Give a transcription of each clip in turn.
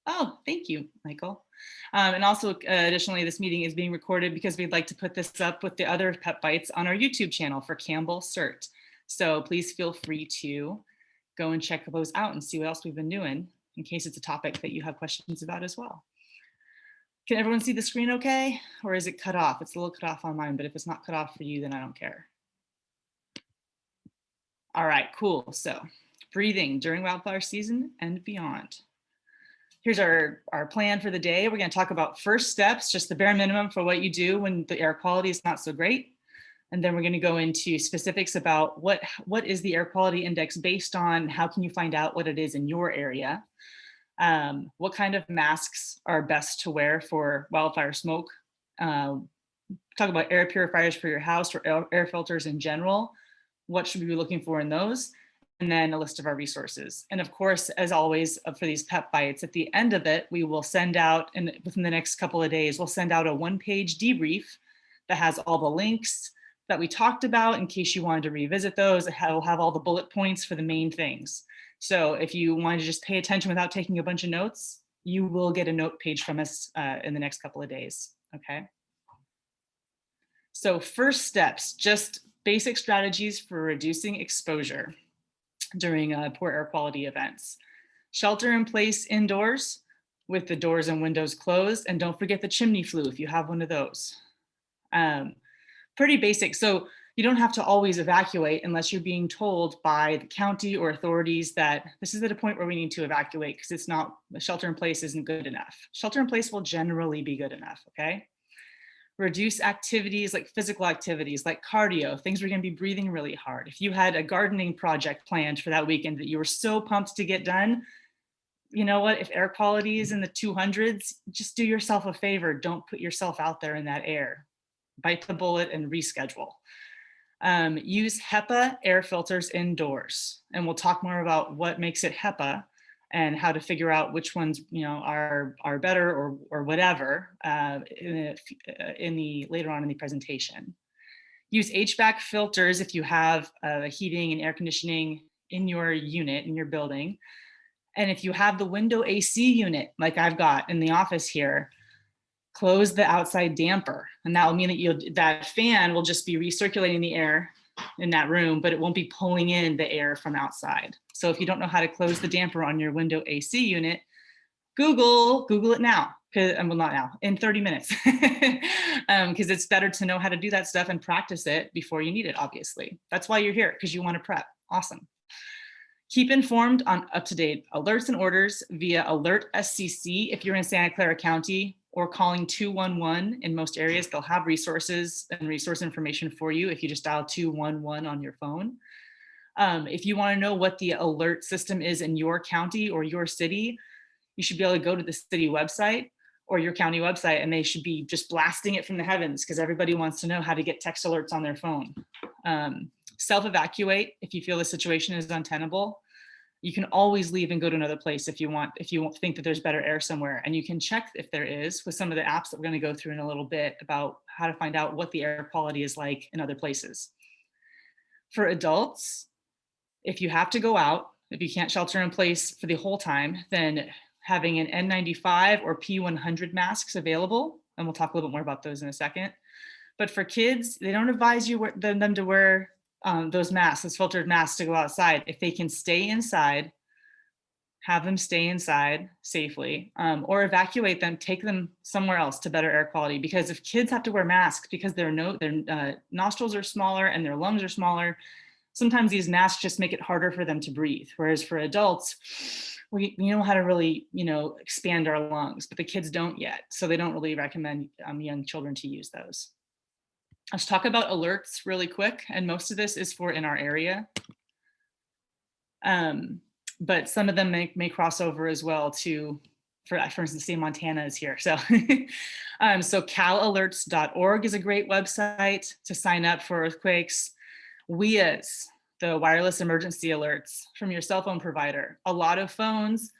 Oh, thank you, Michael. And also, additionally, this meeting is being recorded because we'd like to put this up with the other Pep Bites on our YouTube channel for Campbell Cert. So please feel free to go and check those out and see what else we've been doing in case it's a topic that you have questions about as well. Can everyone see the screen okay? Or is it cut off? It's a little cut off on mine, but if it's not cut off for you, then I don't care. All right, cool. So breathing during wildflower season and beyond. Here's our plan for the day. We're going to talk about first steps, just the bare minimum for what you do when the air quality is not so great. And then we're going to go into specifics about what is the air quality index based on, how can you find out what it is in your area, what kind of masks are best to wear for wildfire smoke, talk about air purifiers for your house or air filters in general, what should we be looking for in those, and then a list of our resources. And of course, as always, for these Pep Bites, at the end of it, we will send out, and within the next couple of days, we'll send out a one-page debrief that has all the links that we talked about in case you wanted to revisit those. It will have all the bullet points for the main things. So if you wanted to just pay attention without taking a bunch of notes, you will get a note page from us in the next couple of days, okay? So first steps, just basic strategies for reducing exposure during poor air quality events. Shelter in place indoors with the doors and windows closed, and don't forget the chimney flue if you have one of those. Pretty basic. So you don't have to always evacuate unless you're being told by the county or authorities that this is at a point where we need to evacuate because it's not, the shelter in place isn't good enough. Shelter in place will generally be good enough, okay? Reduce activities like physical activities, like cardio, things where you're gonna be breathing really hard. If you had a gardening project planned for that weekend that you were so pumped to get done, you know what, if air quality is in the 200s, just do yourself a favor. Don't put yourself out there in that air. Bite the bullet and reschedule. Use Hepa air filters indoors. And we'll talk more about what makes it Hepa and how to figure out which ones, you know, are better or whatever later on in the presentation. Use HVAC filters if you have heating and air conditioning in your unit, in your building. And if you have the window AC unit, like I've got in the office here, close the outside damper. And that will mean that that fan will just be recirculating the air in that room, but it won't be pulling in the air from outside. So if you don't know how to close the damper on your window AC unit, Google it now. Well, not now, in 30 minutes. Because it's better to know how to do that stuff and practice it before you need it, obviously. That's why you're here, because you want to prep. Awesome. Keep informed on up-to-date alerts and orders via Alert SCC if you're in Santa Clara County, or calling 211 in most areas. They'll have resources and resource information for you if you just dial 211 on your phone. If you want to know what the alert system is in your county or your city, you should be able to go to the city website or your county website, and they should be just blasting it from the heavens because everybody wants to know how to get text alerts on their phone. Self-evacuate if you feel the situation is untenable. You can always leave and go to another place if you think that there's better air somewhere. And you can check if there is with some of the apps that we're going to go through in a little bit about how to find out what the air quality is like in other places. For adults, if you have to go out, if you can't shelter in place for the whole time, then having an N95 or P100 masks available, and we'll talk a little bit more about those in a second. But for kids, they don't advise them to wear those masks, those filtered masks, to go outside. If they can stay inside, have them stay inside safely, or evacuate them, take them somewhere else to better air quality. Because if kids have to wear masks because their nostrils are smaller and their lungs are smaller, sometimes these masks just make it harder for them to breathe. Whereas for adults, we know how to really, expand our lungs, but the kids don't yet. So they don't really recommend young children to use those. Let's talk about alerts really quick. And most of this is for in our area. But some of them may cross over as well to, for instance, say Montana is here. So, so calalerts.org is a great website to sign up for earthquakes. WEAs, the wireless emergency alerts from your cell phone provider. A lot of phones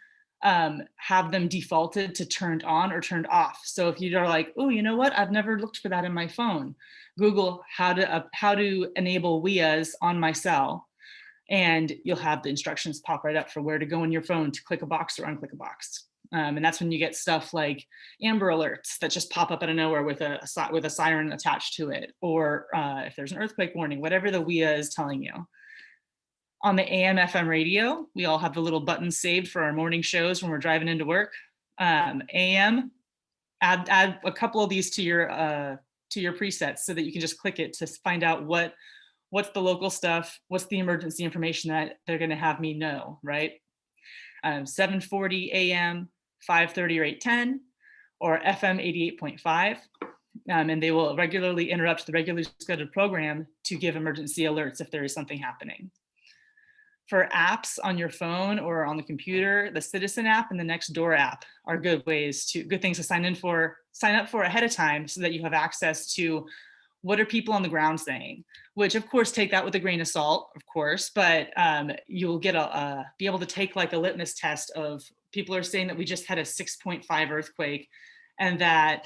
have them defaulted to turned on or turned off. So if you are like, oh, you know what? I've never looked for that in my phone. Google how to enable WEAs on my cell. And you'll have the instructions pop right up for where to go in your phone to click a box or unclick a box. And that's when you get stuff like amber alerts that just pop up out of nowhere with a siren attached to it, or if there's an earthquake warning, whatever the WIA is telling you. On the AM FM radio, we all have the little buttons saved for our morning shows when we're driving into work. AM, add a couple of these to your presets so that you can just click it to find out what's the local stuff, what's the emergency information that they're going to have me know, right? 740 AM, 530 or 810, or FM 88.5. And they will regularly interrupt the regularly scheduled program to give emergency alerts if there is something happening. For apps on your phone or on the computer, the Citizen app and the Nextdoor app are good things to sign up for ahead of time so that you have access to what are people on the ground saying, which of course take that with a grain of salt, of course, but you'll get be able to take like a litmus test of people are saying that we just had a 6.5 earthquake and that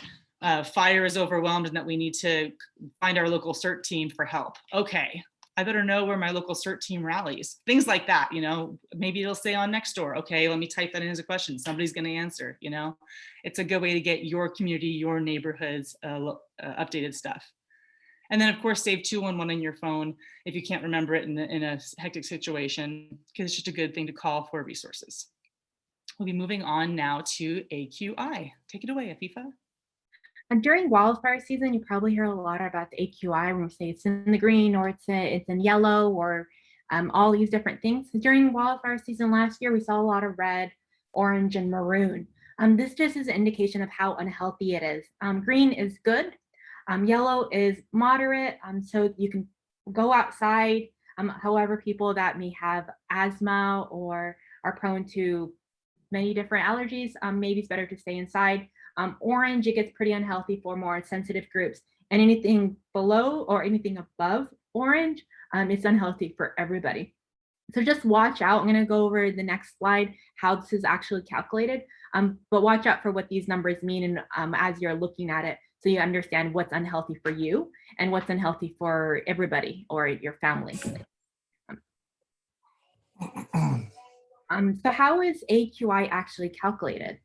fire is overwhelmed and that we need to find our local CERT team for help. Okay, I better know where my local CERT team rallies. Things like that, you know, maybe it'll say on Nextdoor, okay, let me type that in as a question. Somebody's gonna answer, you know. It's a good way to get your community, your neighborhood's updated stuff. And then of course, save 211 on your phone if you can't remember it in a hectic situation, because it's just a good thing to call for resources. We'll be moving on now to AQI. Take it away, Afifa. And during wildfire season, you probably hear a lot about the AQI when we say it's in the green or it's in yellow or all these different things. During wildfire season last year, we saw a lot of red, orange, and maroon. This just is an indication of how unhealthy it is. Green is good. Yellow is moderate, so you can go outside. However, people that may have asthma or are prone to many different allergies, maybe it's better to stay inside. Orange, it gets pretty unhealthy for more sensitive groups. And anything below or anything above orange, it's unhealthy for everybody. So just watch out. I'm going to go over the next slide how this is actually calculated, but watch out for what these numbers mean and as you're looking at it, so you understand what's unhealthy for you and what's unhealthy for everybody or your family. So how is AQI actually calculated?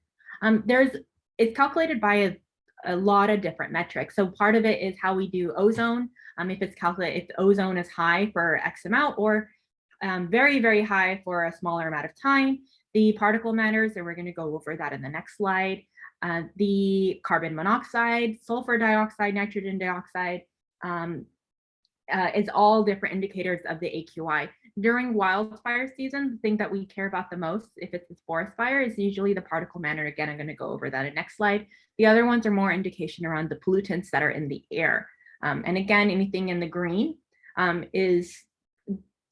It's calculated by a lot of different metrics. So part of it is how we do ozone. If ozone is high for X amount or very, very high for a smaller amount of time. The particle matters, and we're going to go over that in the next slide. The carbon monoxide, sulfur dioxide, nitrogen dioxide is all different indicators of the AQI. During wildfire season, the thing that we care about the most, if it's a forest fire, is usually the particle matter. Again, I'm going to go over that in the next slide. The other ones are more indication around the pollutants that are in the air. And again, anything in the green is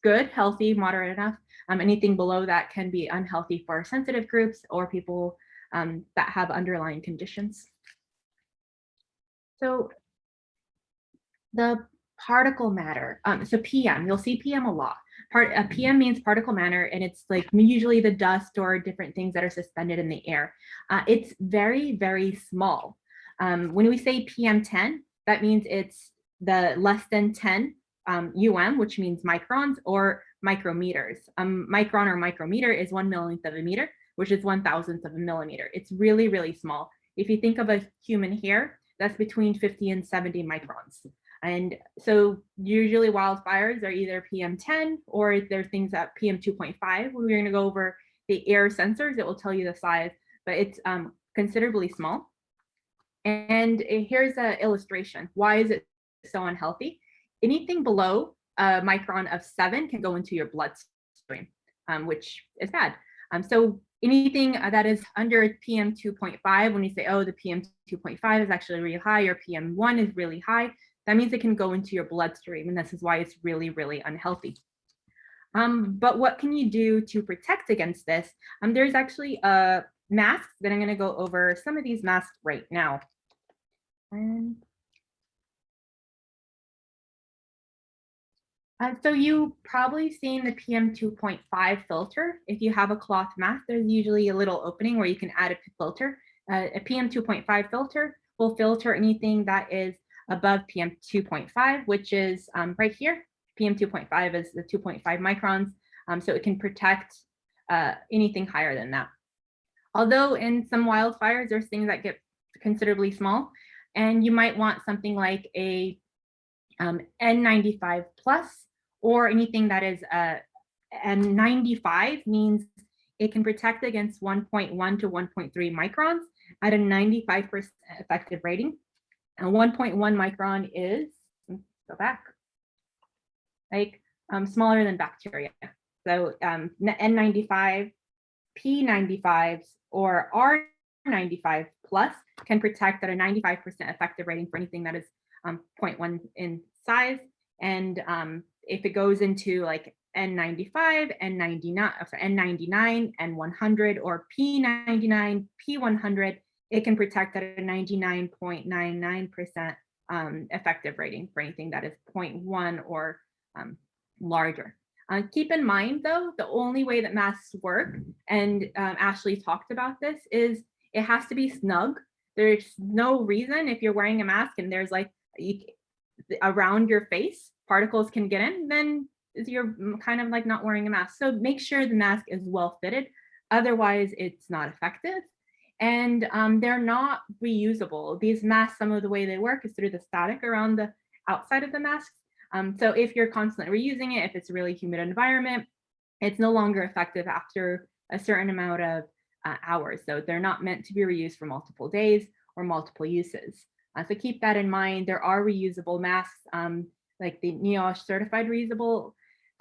good, healthy, moderate enough. Anything below that can be unhealthy for sensitive groups or people that have underlying conditions. So the particle matter, so PM, you'll see PM a lot. PM means particle matter, and it's like usually the dust or different things that are suspended in the air. It's very, very small. When we say PM10, that means it's the less than 10 which means microns or micrometers. Micron or micrometer is 1 millionth of a meter, which is 1,000th of a millimeter. It's really, really small. If you think of a human hair, that's between 50 and 70 microns. And so usually wildfires are either PM10 or they're things at PM2.5. When we're going to go over the air sensors, it will tell you the size, but it's considerably small. And here's an illustration. Why is it so unhealthy? Anything below a micron of 7 can go into your bloodstream, which is bad. So anything that is under PM2.5, when you say, oh, the PM2.5 is actually really high or PM1 is really high, that means it can go into your bloodstream, and this is why it's really, really unhealthy. But what can you do to protect against this? There's actually a mask that I'm going to go over some of these masks right now. So you probably seen the PM2.5 filter. If you have a cloth mask, there's usually a little opening where you can add a filter. A PM2.5 filter will filter anything that is above PM2.5, which is right here. PM2.5 is the 2.5 microns, so it can protect anything higher than that. Although in some wildfires, there's things that get considerably small, and you might want something like a N95 plus, or anything that is N95 means it can protect against 1.1 to 1.3 microns at a 95% effective rating. And 1.1 micron is, go back, like smaller than bacteria. So N95, P95s, or R95 plus can protect at a 95% effective rating for anything that is 0.1 in size. And if it goes into like N95, N99, N99, N100, or P99, P100, it can protect at a 99.99% effective rating for anything that is 0.1 or larger. Keep in mind, though, the only way that masks work, and Ashley talked about this, is it has to be snug. There's no reason if you're wearing a mask and there's like around your face, particles can get in, then you're kind of like not wearing a mask. So make sure the mask is well fitted. Otherwise, it's not effective. And they're not reusable. These masks, some of the way they work is through the static around the outside of the masks. So if you're constantly reusing it, if it's a really humid environment, it's no longer effective after a certain amount of hours. So they're not meant to be reused for multiple days or multiple uses. So keep that in mind. There are reusable masks, like the NIOSH certified reusable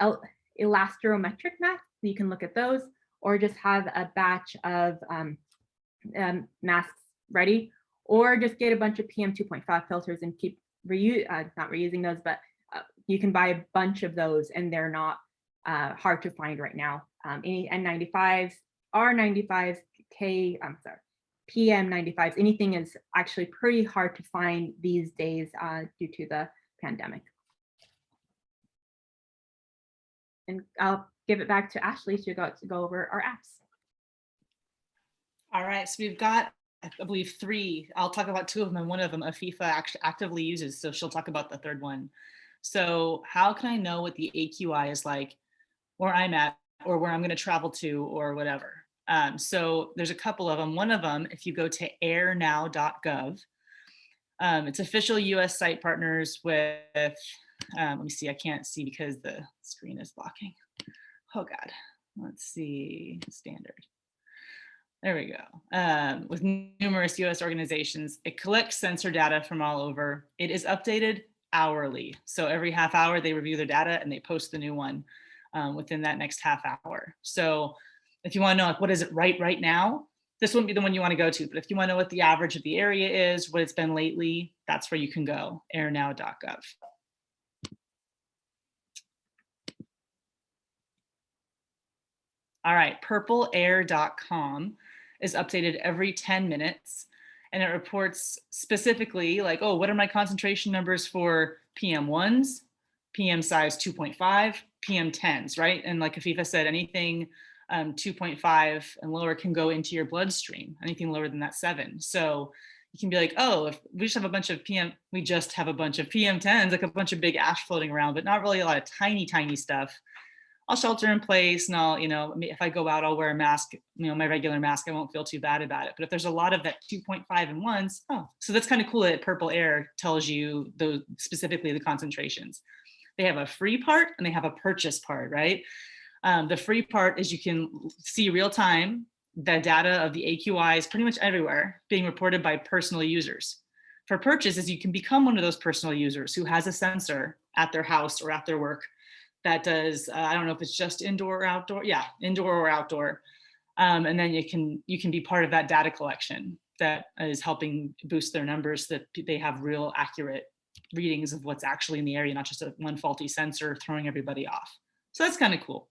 elastometric masks. You can look at those, or just have a batch of masks ready, or just get a bunch of PM 2.5 filters and keep not reusing those, but you can buy a bunch of those, and they're not hard to find right now. Any N95s, R95s, PM95s, anything is actually pretty hard to find these days due to the pandemic. And I'll give it back to Ashley to go over our apps. All right, so we've got, I believe, 3. I'll talk about 2 of them, and one of them Afifa actively uses, so she'll talk about the third one. So how can I know what the AQI is like where I'm at, or where I'm going to travel to, or whatever? So there's a couple of them. One of them, if you go to airnow.gov, it's official US site partners with, let me see, I can't see because the screen is blocking. Oh God, let's see, standard. There we go. With numerous US organizations, it collects sensor data from all over. It is updated hourly. So every half hour they review their data and they post the new one within that next half hour. So if you want to know like what is it right now, this wouldn't be the one you want to go to. But if you want to know what the average of the area is, what it's been lately, that's where you can go, airnow.gov. All right, purpleair.com is updated every 10 minutes. And it reports specifically like, oh, what are my concentration numbers for PM1s, PM size 2.5, PM10s, right? And like Afifa said, anything 2.5 and lower can go into your bloodstream. Anything lower than that, 7. So you can be like, oh, if we just have a bunch of PM10s, like a bunch of big ash floating around, but not really a lot of tiny stuff. I'll shelter in place, and I'll, if I go out, I'll wear a mask, my regular mask, I won't feel too bad about it. But if there's a lot of that 2.5 and 1s, so that's kind of cool that Purple Air tells you those, specifically the concentrations. They have a free part and they have a purchase part, right? The free part is you can see real time the data of the AQIs pretty much everywhere being reported by personal users. For purchase is you can become one of those personal users who has a sensor at their house or at their work that does, I don't know if it's just indoor or outdoor. Yeah, indoor or outdoor. And then you can be part of that data collection that is helping boost their numbers so that they have real accurate readings of what's actually in the area, not just one faulty sensor throwing everybody off. So that's kind of cool.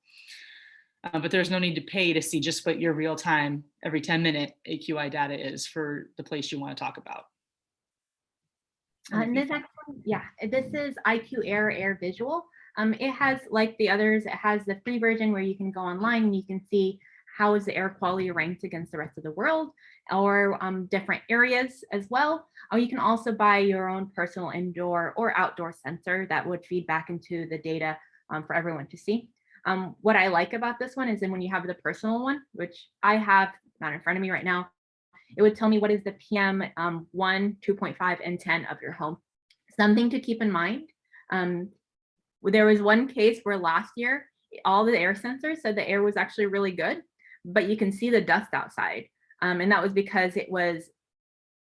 But there's no need to pay to see just what your real time, every 10-minute AQI data is for the place you want to talk about. And this next one, this is IQ Air Visual. It has, like the others, it has the free version where you can go online and you can see how is the air quality ranked against the rest of the world, or different areas as well. Or you can also buy your own personal indoor or outdoor sensor that would feed back into the data for everyone to see. What I like about this one is then when you have the personal one, which I have not in front of me right now, it would tell me what is the PM 1, 2.5, and 10 of your home. Something to keep in mind. There was one case where last year, all the air sensors said the air was actually really good, but you can see the dust outside. And that was because it was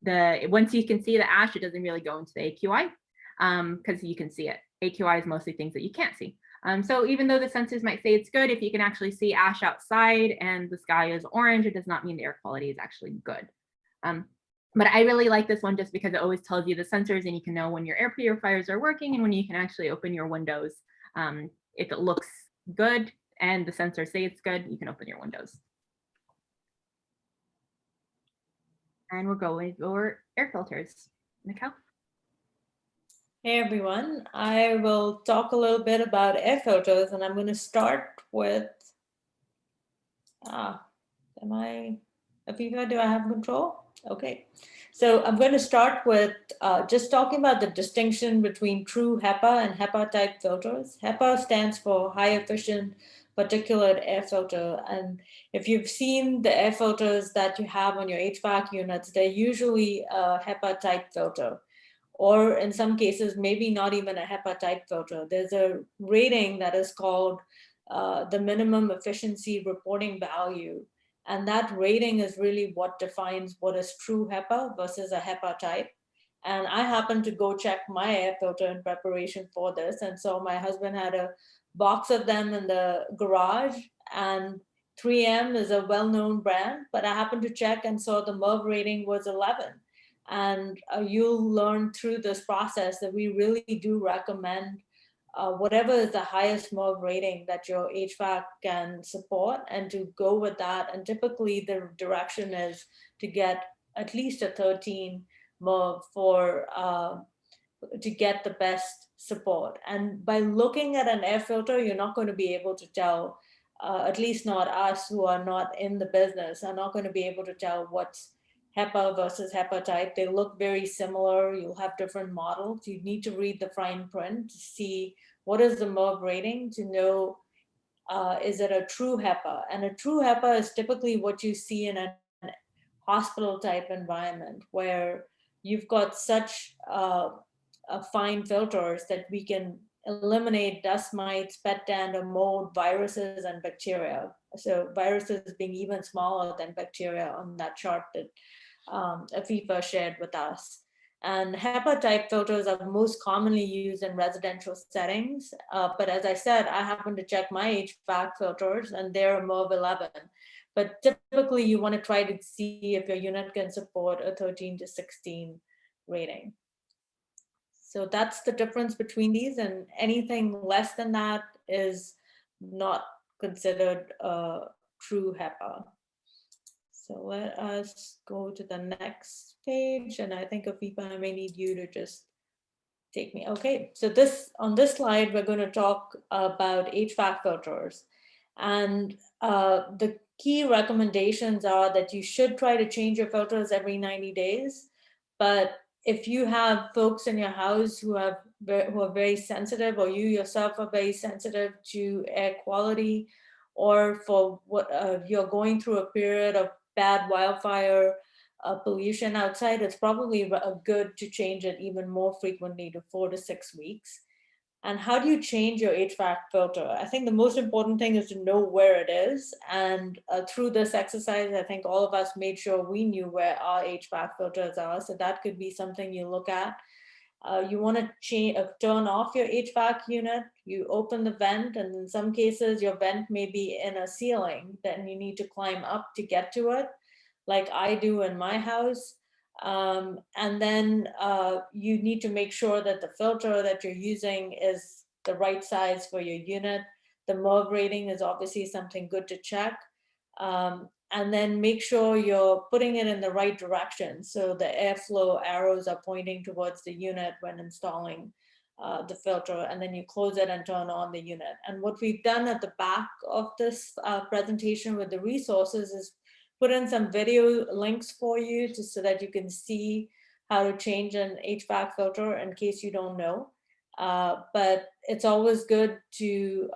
once you can see the ash, it doesn't really go into the AQI because you can see it. AQI is mostly things that you can't see. So even though the sensors might say it's good, if you can actually see ash outside and the sky is orange, it does not mean the air quality is actually good. But I really like this one just because it always tells you the sensors and you can know when your air purifiers are working and when you can actually open your windows. If it looks good and the sensors say it's good, you can open your windows. And we're going over air filters. Mikhail? Hey everyone, I will talk a little bit about air filters, and I'm going to start with, Afifa, do I have control? Okay, so I'm going to start with just talking about the distinction between true HEPA and HEPA type filters. HEPA stands for high efficient particulate air filter, and if you've seen the air filters that you have on your HVAC units, they're usually a HEPA type filter, or in some cases, maybe not even a HEPA type filter. There's a rating that is called the minimum efficiency reporting value. And that rating is really what defines what is true HEPA versus a HEPA type. And I happened to go check my air filter in preparation for this. And so my husband had a box of them in the garage, and 3M is a well-known brand, but I happened to check and saw the MERV rating was 11. And you'll learn through this process that we really do recommend whatever is the highest MERV rating that your HVAC can support, and to go with that. And typically the direction is to get at least a 13 MERV to get the best support. And by looking at an air filter, you're not going to be able to tell, at least not us who are not in the business, are not going to be able to tell what's HEPA versus HEPA type. They look very similar. You'll have different models. You need to read the fine print to see what is the MERV rating to know, is it a true HEPA? And a true HEPA is typically what you see in a hospital type environment where you've got such fine filters that we can eliminate dust mites, pet dander, mold, viruses, and bacteria. So viruses being even smaller than bacteria on that chart that Afifa shared with us. And HEPA type filters are most commonly used in residential settings. But as I said, I happen to check my HVAC filters and they're a MERV 11. But typically you want to try to see if your unit can support a 13 to 16 rating. So that's the difference between these, and anything less than that is not considered a true HEPA. So let us go to the next page, and I think Afifa, I may need you to just take me. Okay, so on this slide, we're going to talk about HVAC filters. And the key recommendations are that you should try to change your filters every 90 days. But if you have folks in your house who are very sensitive, or you yourself are very sensitive to air quality, or for what you're going through a period of bad wildfire pollution outside, it's probably good to change it even more frequently to 4 to 6 weeks. And how do you change your HVAC filter? I think the most important thing is to know where it is. And through this exercise, I think all of us made sure we knew where our HVAC filters are. So that could be something you look at. You want to turn off your HVAC unit, you open the vent, and in some cases your vent may be in a ceiling, then you need to climb up to get to it, like I do in my house. And then you need to make sure that the filter that you're using is the right size for your unit. The MERV rating is obviously something good to check. And then make sure you're putting it in the right direction. So the airflow arrows are pointing towards the unit when installing the filter, and then you close it and turn on the unit. And what we've done at the back of this presentation with the resources is put in some video links for you so that you can see how to change an HVAC filter in case you don't know. But it's always good to,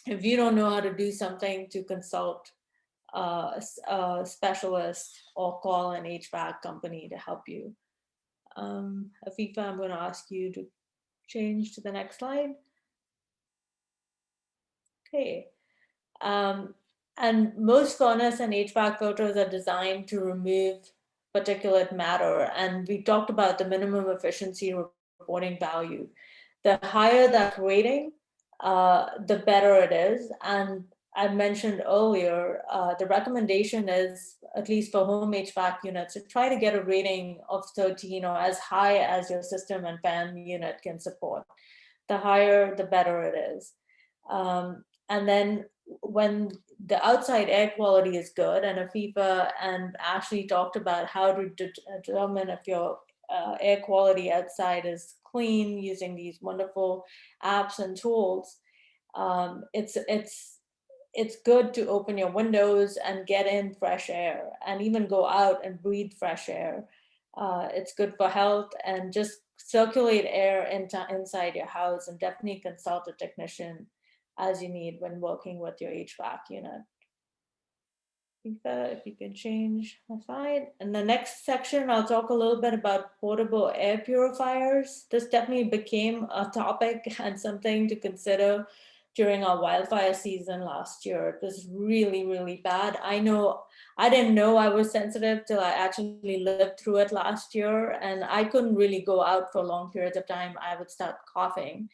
if you don't know how to do something, to consult specialist or call an HVAC company to help you. Afifa, I'm going to ask you to change to the next slide. Okay. And most furnace and HVAC filters are designed to remove particulate matter. And we talked about the minimum efficiency reporting value. The higher that rating, the better it is. And I mentioned earlier, the recommendation is, at least for home HVAC units, to try to get a rating of 13 or as high as your system and fan unit can support. The higher, the better it is. And then when the outside air quality is good, and Afifa and Ashley talked about how to determine if your air quality outside is clean using these wonderful apps and tools, it's good to open your windows and get in fresh air, and even go out and breathe fresh air. It's good for health, and just circulate air inside your house, and definitely consult a technician as you need when working with your HVAC unit. If you can change my slide. In the next section, I'll talk a little bit about portable air purifiers. This definitely became a topic and something to consider during our wildfire season last year. It was really, really bad. I didn't know I was sensitive till I actually lived through it last year, and I couldn't really go out for long periods of time. I would start coughing.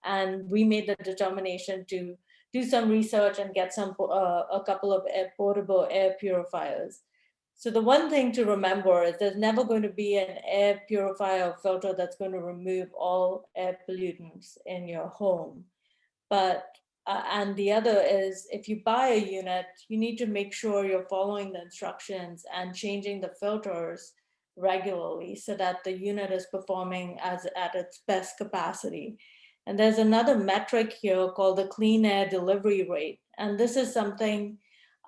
And we made the determination to do some research and get a couple of portable air purifiers. So the one thing to remember is there's never going to be an air purifier or filter that's going to remove all air pollutants in your home. But and the other is, if you buy a unit, you need to make sure you're following the instructions and changing the filters regularly so that the unit is performing at its best capacity. And there's another metric here called the clean air delivery rate. And this is something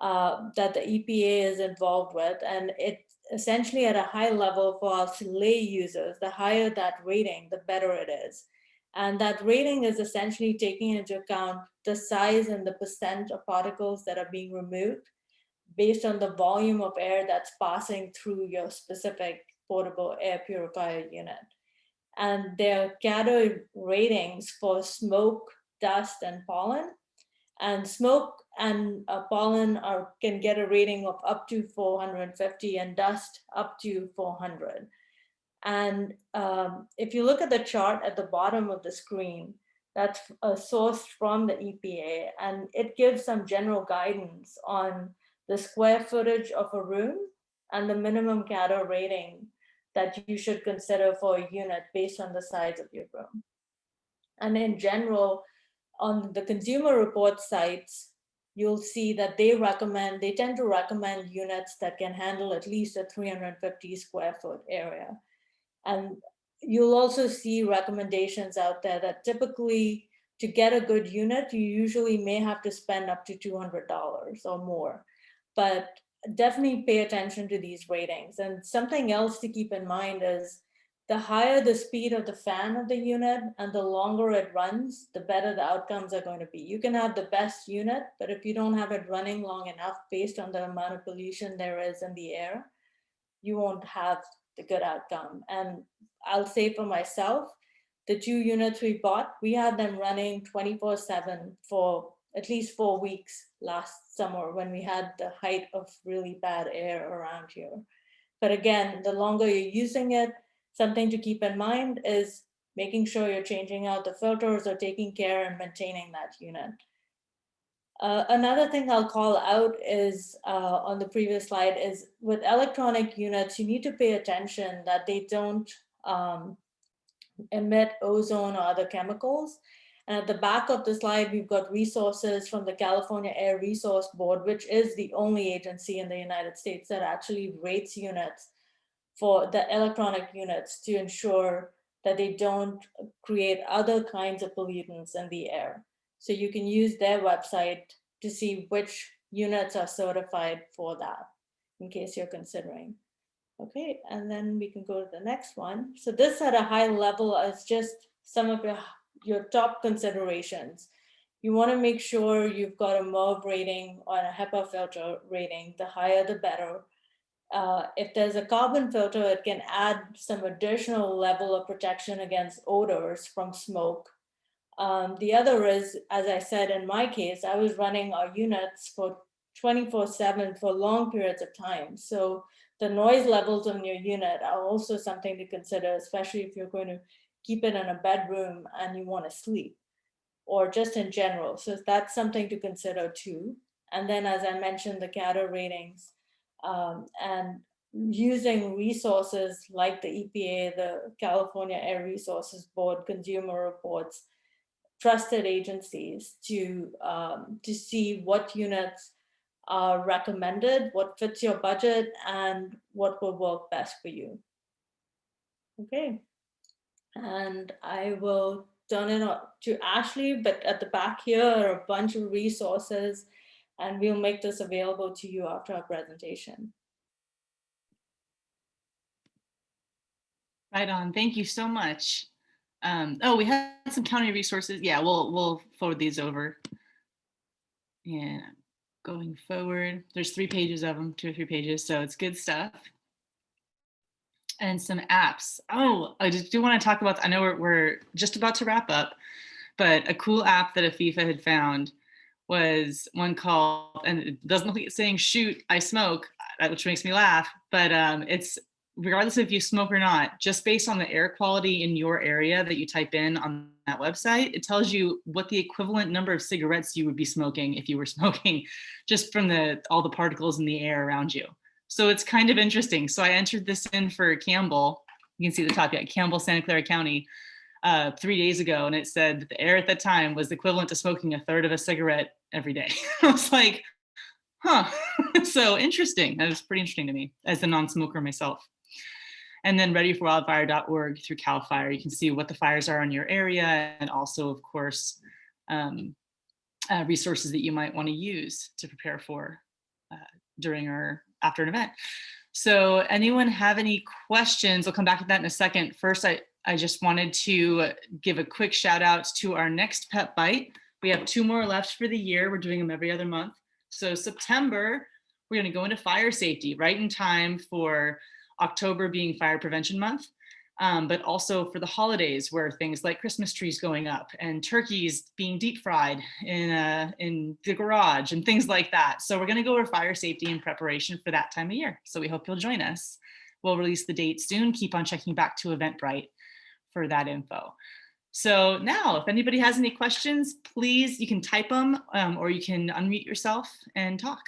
that the EPA is involved with. And it essentially, at a high level for us lay users, the higher that rating, the better it is. And that rating is essentially taking into account the size and the percent of particles that are being removed based on the volume of air that's passing through your specific portable air purifier unit. And their CADO ratings for smoke, dust, and pollen. And smoke and pollen can get a rating of up to 450, and dust up to 400. And if you look at the chart at the bottom of the screen, that's sourced from the EPA, and it gives some general guidance on the square footage of a room and the minimum CADO rating that you should consider for a unit based on the size of your room. And in general, on the consumer report sites, you'll see that they tend to recommend units that can handle at least a 350 square foot area. And you'll also see recommendations out there that typically, to get a good unit, you usually may have to spend up to $200 or more. But definitely pay attention to these ratings. And something else to keep in mind is, the higher the speed of the fan of the unit and the longer it runs, the better the outcomes are going to be. You can have the best unit, but if you don't have it running long enough based on the amount of pollution there is in the air, you won't have the good outcome. And I'll say for myself, the 2 units we bought, we had them running 24/7 for at least 4 weeks last summer when we had the height of really bad air around here. But again, the longer you're using it, something to keep in mind is making sure you're changing out the filters or taking care and maintaining that unit. Another thing I'll call out is on the previous slide is, with electronic units, you need to pay attention that they don't emit ozone or other chemicals. And at the back of the slide, we've got resources from the California Air Resource Board, which is the only agency in the United States that actually rates units for the electronic units to ensure that they don't create other kinds of pollutants in the air. So you can use their website to see which units are certified for that, in case you're considering. Okay, and then we can go to the next one. So this at a high level is just some of your top considerations. You want to make sure you've got a MERV rating or a HEPA filter rating. The higher, the better. If there's a carbon filter, it can add some additional level of protection against odors from smoke. The other is, as I said, in my case, I was running our units for 24/7 for long periods of time. So the noise levels on your unit are also something to consider, especially if you're going to keep it in a bedroom and you want to sleep, or just in general. So that's something to consider too. And then, as I mentioned, the CATA ratings, and using resources like the EPA, the California Air Resources Board, consumer reports, trusted agencies to see what units are recommended, what fits your budget, and what will work best for you. Okay, and I will turn it to Ashley, but at the back here are a bunch of resources, and we'll make this available to you after our presentation. Right on. Thank you so much. Oh, we had some county resources. Yeah, we'll forward these over. And going forward, there's 3 pages of them, 2 or 3 pages, so it's good stuff. And some apps. Oh, I just do want to talk about, I know we're just about to wrap up, but a cool app that Afifa had found was one called, and it doesn't look like it's saying shoot, I smoke, which makes me laugh, but it's regardless if you smoke or not, just based on the air quality in your area that you type in on that website, it tells you what the equivalent number of cigarettes you would be smoking if you were smoking, just from all the particles in the air around you. So it's kind of interesting. So I entered this in for Campbell. You can see the top yet, Campbell, Santa Clara County, 3 days ago, and it said that the air at that time was equivalent to smoking a third of a cigarette every day. I was like, huh. So interesting. That was pretty interesting to me as a non-smoker myself. And then readyforwildfire.org through CAL FIRE, you can see what the fires are in your area, and also, of course, resources that you might want to use to prepare for during or after an event. So anyone have any questions? I'll come back to that in a second. First, I just wanted to give a quick shout out to our next P.E.P Bite. We have 2 more left for the year. We're doing them every other month. So September, we're going to go into fire safety right in time for October being Fire Prevention Month, but also for the holidays where things like Christmas trees going up and turkeys being deep fried in the garage and things like that. So we're going to go over fire safety in preparation for that time of year. So we hope you'll join us. We'll release the date soon. Keep on checking back to Eventbrite for that info. So now, if anybody has any questions, please, you can type them or you can unmute yourself and talk.